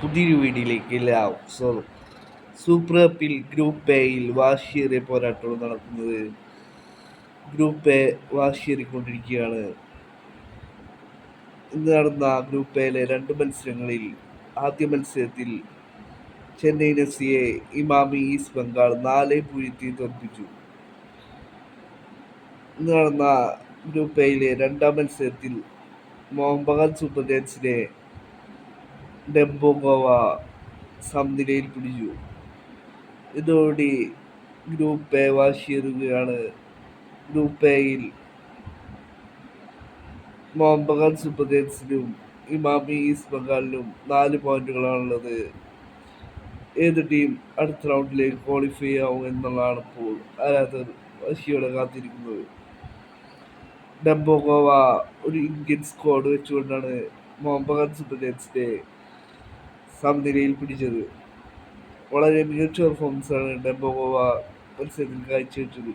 പുതിയൊരു വീഡിയോയിലേക്ക് എല്ലാവർക്കും സ്വാഗതം. സൂപ്പർ കപ്പിൽ ഗ്രൂപ്പ് എയിൽ വാശിയേറിയ പോരാട്ടമാണ് നടക്കുന്നത്. ഗ്രൂപ്പ് എ വാശിയേറിക്കൊണ്ടിരിക്കുകയാണ്. ഇന്ന് നടന്ന ഗ്രൂപ്പ് എയിലെ രണ്ട് മത്സരങ്ങളിൽ ആദ്യ മത്സരത്തിൽ ചെന്നൈയിൻ എഫ് സിയെ ഇമാമി ഈസ്റ്റ് ബംഗാൾ 4-0 തോൽപ്പിച്ചു. ഇന്ന് നടന്ന ഗ്രൂപ്പ് എയിലെ രണ്ടാം മത്സരത്തിൽ മോഹൻ സൂപ്പർ ജയൻസിനെ ഡെംബോ ഗോവ സമനിലയിൽ പിടിച്ചു. ഇതോടെ ഗ്രൂപ്പ് എ വാശിയേറുകയാണ്. ഗ്രൂപ്പ് എയിൽ മോഹൻ സൂപ്പർ ജയൻസിനും ഇമാമി ഈസ്റ്റ് ബംഗാളിനും 4 പോയിന്റുകളാണുള്ളത്. ഏത് ടീം അടുത്ത റൗണ്ടിലേക്ക് ക്വാളിഫൈ ആവും എന്നുള്ളതാണ് ഇപ്പോൾ ആരാധകർ വാശിയോടെ കാത്തിരിക്കുന്നത്. ഡെംബോ ഗോവ ഒരു ഇന്ത്യൻ സ്ക്വാഡ് വെച്ചുകൊണ്ടാണ് മോഹൻ സൂപ്പർ ജയൻസിനെ സമനിലയിൽ പിടിച്ചത്. വളരെ മികച്ച പെർഫോമൻസാണ് ഡെംബോ ഗോവ മത്സരത്തിൽ കാഴ്ചവെച്ചത്.